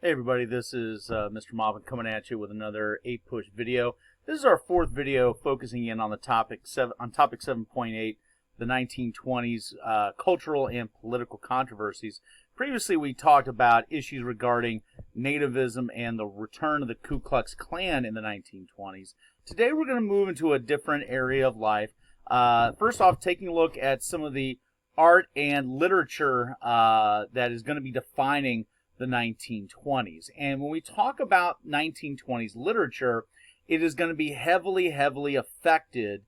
Hey everybody, this is Mr. Mobbin coming at you with another APUSH video. This is our fourth video focusing in on the topic 7.8, the 1920s cultural and political controversies. Previously we talked about issues regarding nativism and the return of the Ku Klux Klan in the 1920s. Today we're going to move into a different area of life. First off, taking a look at some of the art and literature that is going to be defining the 1920s. And when we talk about 1920s literature, it is going to be heavily affected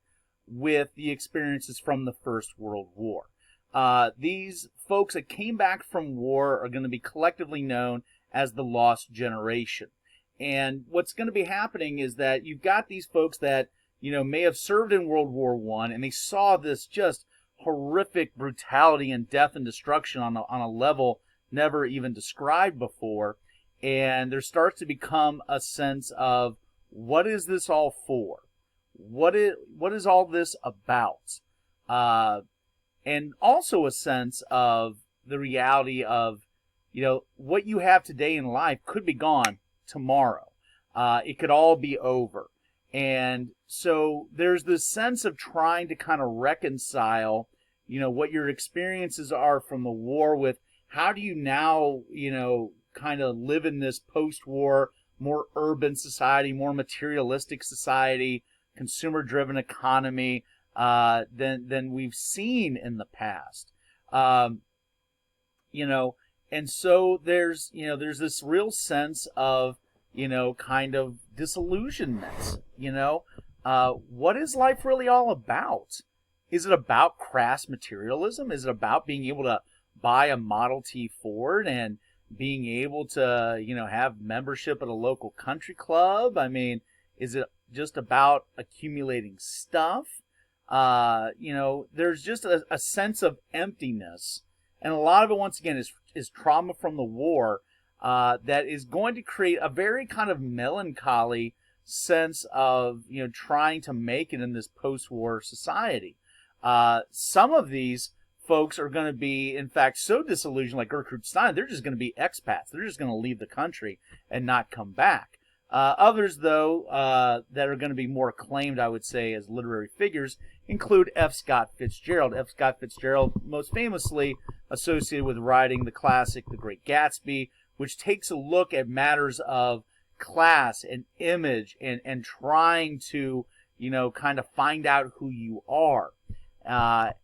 with the experiences from the First World War. These folks that came back from war are going to be collectively known as the Lost Generation. And what's going to be happening is that you've got these folks that, may have served in World War I, and they saw this just horrific brutality and death and destruction on a level never even described before, and there starts to become a sense of, what is this all for? What is all this about? And also a sense of the reality of, what you have today in life could be gone tomorrow. It could all be over. And so there's this sense of trying to kind of reconcile, what your experiences are from the war with how do you now, kind of live in this post-war, more urban society, more materialistic society, consumer-driven economy than we've seen in the past. And so there's this real sense of, kind of disillusionment. What is life really all about? Is it about crass materialism? Is it about being able to buy a Model T Ford and being able to, have membership at a local country club? I mean, is it just about accumulating stuff? There's just a sense of emptiness. And a lot of it, once again, is trauma from the war that is going to create a very kind of melancholy sense of, trying to make it in this post-war society. Some of these folks are going to be, in fact, so disillusioned, like Gertrude Stein, they're just going to be expats. They're just going to leave the country and not come back. Others, though, that are going to be more acclaimed, I would say, as literary figures, include F. Scott Fitzgerald. F. Scott Fitzgerald, most famously associated with writing the classic The Great Gatsby, which takes a look at matters of class and image and trying to, kind of find out who you are.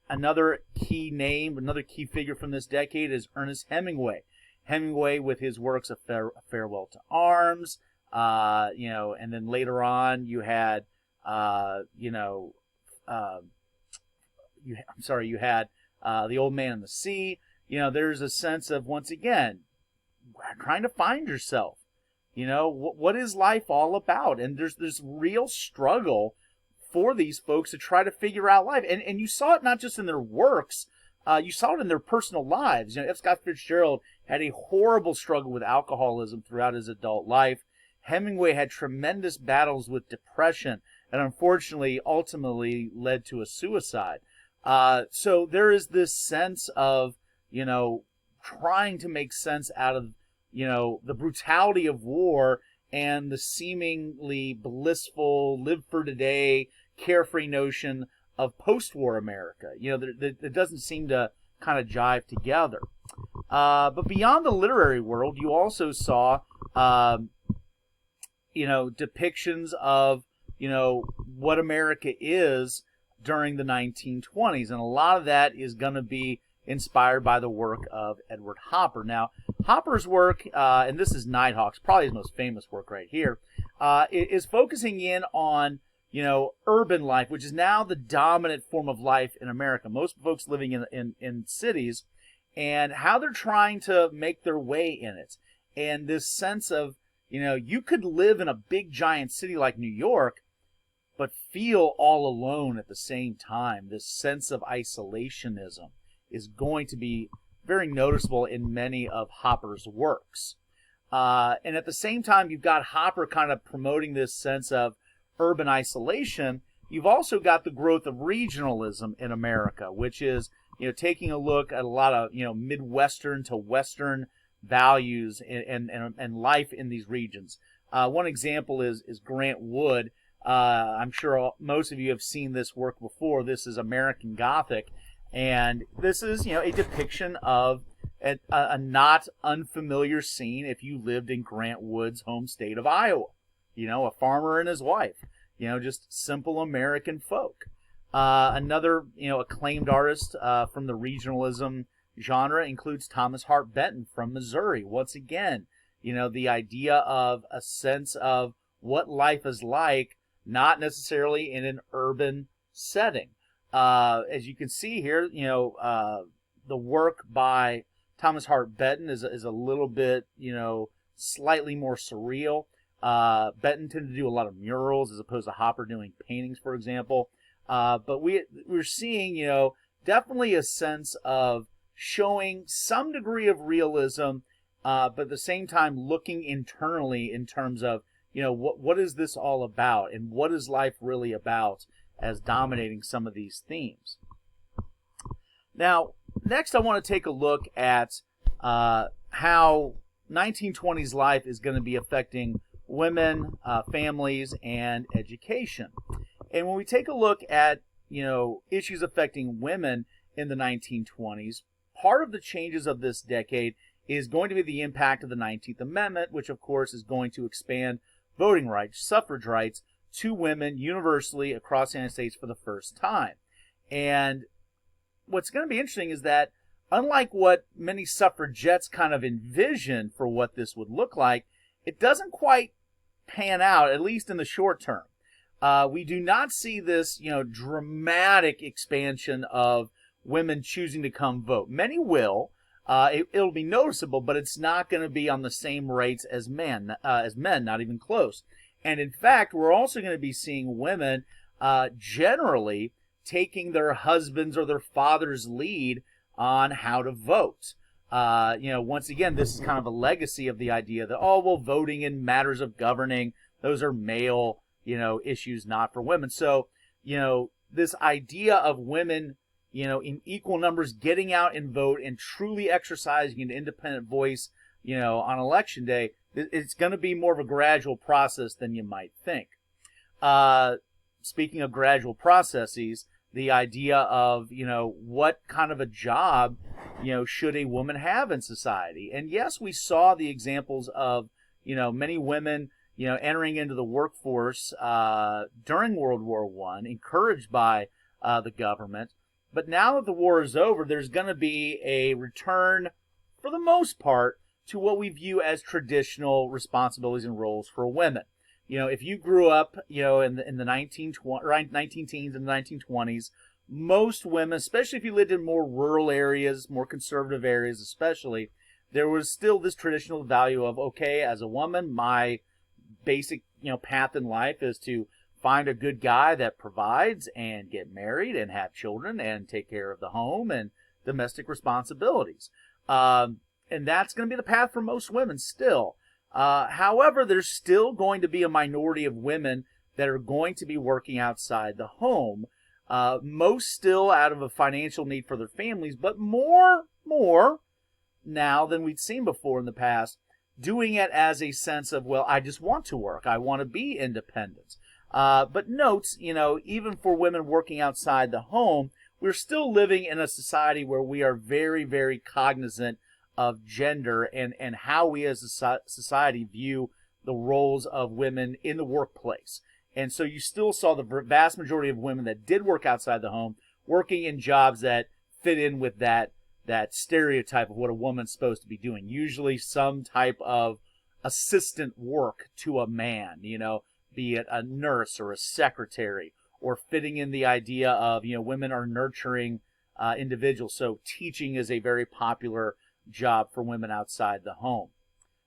Another key name, another key figure from this decade is Ernest Hemingway. Hemingway with his works of Farewell to Arms, and then later on you had, you had The Old Man and the Sea. There's a sense of, once again, trying to find yourself. What is life all about? And there's this real struggle for these folks to try to figure out life. And you saw it not just in their works, you saw it in their personal lives. F. Scott Fitzgerald had a horrible struggle with alcoholism throughout his adult life. Hemingway had tremendous battles with depression and unfortunately ultimately led to a suicide. So there is this sense of, trying to make sense out of, the brutality of war and the seemingly blissful, live for today, carefree notion of post-war America. That doesn't seem to kind of jive together. But beyond the literary world, you also saw, depictions of, what America is during the 1920s. And a lot of that is going to be inspired by the work of Edward Hopper. Now, Hopper's work, and this is Nighthawks, probably his most famous work right here, is focusing in on, urban life, which is now the dominant form of life in America. Most folks living in cities, and how they're trying to make their way in it. And this sense of, you could live in a big giant city like New York, but feel all alone at the same time. This sense of isolationism is going to be very noticeable in many of Hopper's works. And at the same time, you've got Hopper kind of promoting this sense of urban isolation. You've also got the growth of regionalism in America, which is, taking a look at a lot of, Midwestern to Western values and life in these regions. One example is Grant Wood. I'm sure most of you have seen this work before. This is American Gothic, and this is, a depiction of a not unfamiliar scene if you lived in Grant Wood's home state of Iowa. A farmer and his wife. Just simple American folk. Another, acclaimed artist from the regionalism genre includes Thomas Hart Benton from Missouri. Once again, the idea of a sense of what life is like, not necessarily in an urban setting. As you can see here, the work by Thomas Hart Benton is a little bit, slightly more surreal. Benton tended to do a lot of murals as opposed to Hopper doing paintings, for example. But we're seeing, definitely a sense of showing some degree of realism, but at the same time looking internally in terms of, what is this all about, and what is life really about, as dominating some of these themes. Now, next I want to take a look at how 1920s life is going to be affecting women, families, and education. And when we take a look at, issues affecting women in the 1920s, part of the changes of this decade is going to be the impact of the 19th Amendment, which of course is going to expand voting rights, suffrage rights, to women universally across the United States for the first time. And what's going to be interesting is that, unlike what many suffragettes kind of envisioned for what this would look like, it doesn't quite pan out, at least in the short term. We do not see this, dramatic expansion of women choosing to come vote. Many will. It'll be noticeable, but it's not going to be on the same rates as men, not even close. And in fact, we're also going to be seeing women generally taking their husbands' or their father's lead on how to vote. Once again, this is kind of a legacy of the idea that, voting in matters of governing, those are male, issues, not for women. So, this idea of women, in equal numbers getting out and vote and truly exercising an independent voice, on election day, it's going to be more of a gradual process than you might think. Speaking of gradual processes, the idea of, what kind of a job, should a woman have in society? And yes, we saw the examples of, many women, entering into the workforce during World War I, encouraged by the government. But now that the war is over, there's going to be a return, for the most part, to what we view as traditional responsibilities and roles for women. If you grew up, in the 19 teens and the 1920s, most women, especially if you lived in more rural areas, more conservative areas especially, there was still this traditional value of, okay, as a woman, my basic, path in life is to find a good guy that provides and get married and have children and take care of the home and domestic responsibilities. And that's going to be the path for most women still. However, there's still going to be a minority of women that are going to be working outside the home. Most still out of a financial need for their families, but more now than we'd seen before in the past, doing it as a sense of, well, I just want to work. I want to be independent. But note, even for women working outside the home, we're still living in a society where we are very, very cognizant of gender and how we as a society view the roles of women in the workplace. And so you still saw the vast majority of women that did work outside the home working in jobs that fit in with that stereotype of what a woman's supposed to be doing. Usually some type of assistant work to a man, be it a nurse or a secretary, or fitting in the idea of, women are nurturing individuals. So teaching is a very popular job for women outside the home.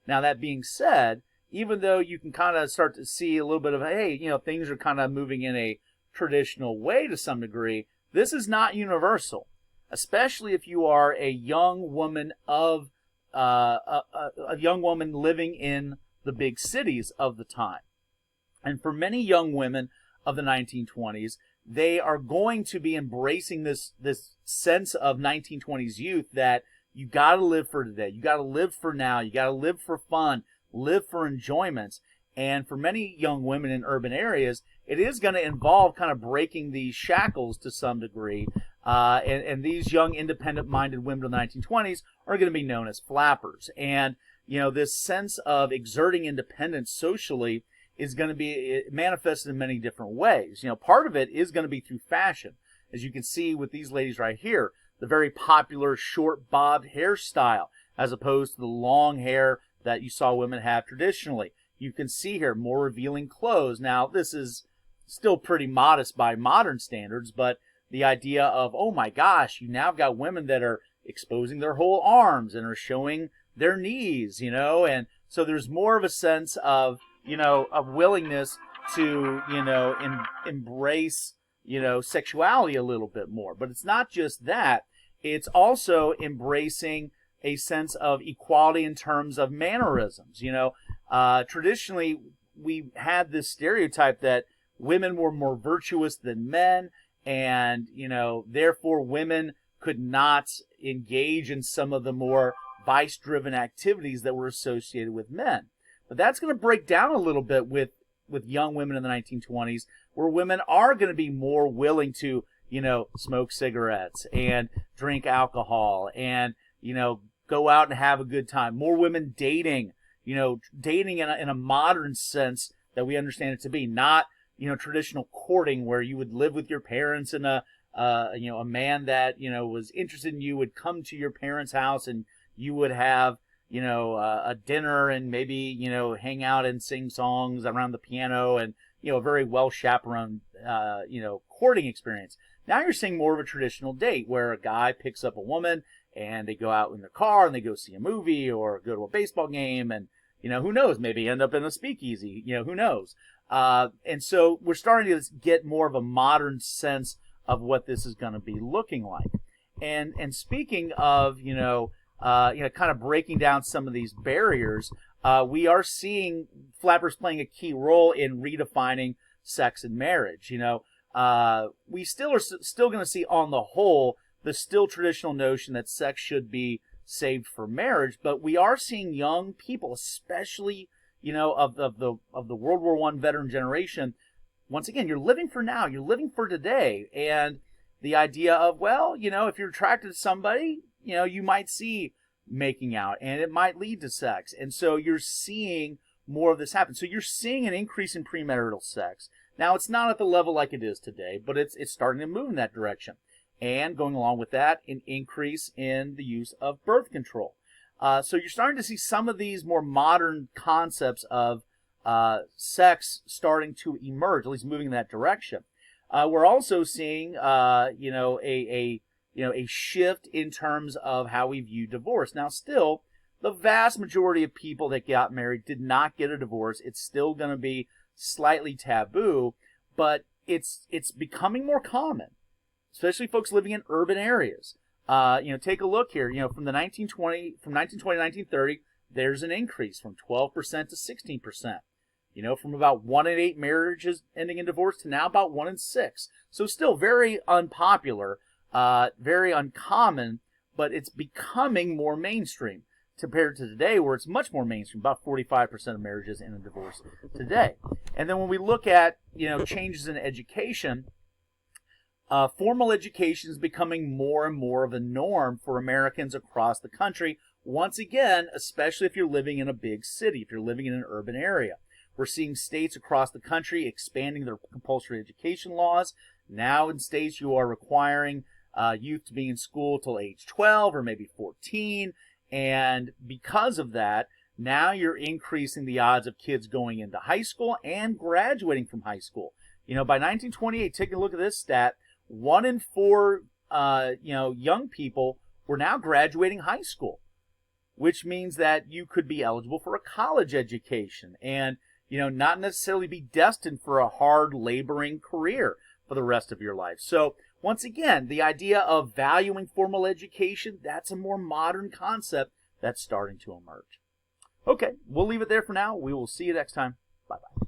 Now, that being said, even though you can kind of start to see a little bit of, hey, things are kind of moving in a traditional way to some degree, this is not universal, especially if you are a young woman of a young woman living in the big cities of the time. And for many young women of the 1920s, they are going to be embracing this sense of 1920s youth that, You got to live for today. You got to live for now. You got to live for fun, live for enjoyments. And for many young women in urban areas, it is going to involve kind of breaking these shackles to some degree. And these young, independent-minded women of the 1920s are going to be known as flappers. And, this sense of exerting independence socially is going to be manifested in many different ways. Part of it is going to be through fashion. As you can see with these ladies right here, the very popular short bobbed hairstyle, as opposed to the long hair that you saw women have traditionally. You can see here more revealing clothes. Now, this is still pretty modest by modern standards, but the idea of, oh my gosh, you now got women that are exposing their whole arms and are showing their knees, and so there's more of a sense of, of willingness to, embrace, sexuality a little bit more. But it's not just that. It's also embracing a sense of equality in terms of mannerisms. Traditionally, we had this stereotype that women were more virtuous than men, and, therefore women could not engage in some of the more vice-driven activities that were associated with men. But that's going to break down a little bit with young women in the 1920s, where women are going to be more willing to, smoke cigarettes and drink alcohol and, go out and have a good time. More women dating, dating in a modern sense that we understand it to be, not, traditional courting where you would live with your parents and a man that, was interested in you would come to your parents' house and you would have, a dinner and maybe, hang out and sing songs around the piano and, a very well chaperoned, courting experience. Now you're seeing more of a traditional date where a guy picks up a woman and they go out in their car and they go see a movie or go to a baseball game and, who knows, maybe end up in a speakeasy, who knows. And so we're starting to get more of a modern sense of what this is going to be looking like. And speaking of, kind of breaking down some of these barriers, we are seeing flappers playing a key role in redefining sex and marriage. We still are still going to see, on the whole, the still traditional notion that sex should be saved for marriage, but we are seeing young people, especially, of the World War I veteran generation. Once again, you're living for now, you're living for today, and the idea of, well, if you're attracted to somebody, you might see making out and it might lead to sex. And so you're seeing more of this happen. So you're seeing an increase in premarital sex. Now, it's not at the level like it is today, but it's starting to move in that direction. And going along with that, an increase in the use of birth control. So you're starting to see some of these more modern concepts of sex starting to emerge, at least moving in that direction. We're also seeing, a shift in terms of how we view divorce. Now, still, the vast majority of people that got married did not get a divorce. It's still going to be slightly taboo, but it's becoming more common, especially folks living in urban areas. Take a look here. From 1920 to 1930, there's an increase from 12% to 16%. From about 1 in 8 marriages ending in divorce to now about 1 in 6. So still very unpopular, very uncommon, but it's becoming more mainstream compared to today, where it's much more mainstream. About 45% of marriages end in divorce today. And then when we look at, changes in education, formal education is becoming more and more of a norm for Americans across the country. Once again, especially if you're living in a big city, if you're living in an urban area. We're seeing states across the country expanding their compulsory education laws. Now in states you are requiring youth to be in school till age 12 or maybe 14. And because of that, now you're increasing the odds of kids going into high school and graduating from high school. By 1928, take a look at this stat, 1 in 4 young people were now graduating high school, which means that you could be eligible for a college education and not necessarily be destined for a hard laboring career for the rest of your life. So once again, the idea of valuing formal education, that's a more modern concept that's starting to emerge. Okay, we'll leave it there for now. We will see you next time. Bye-bye.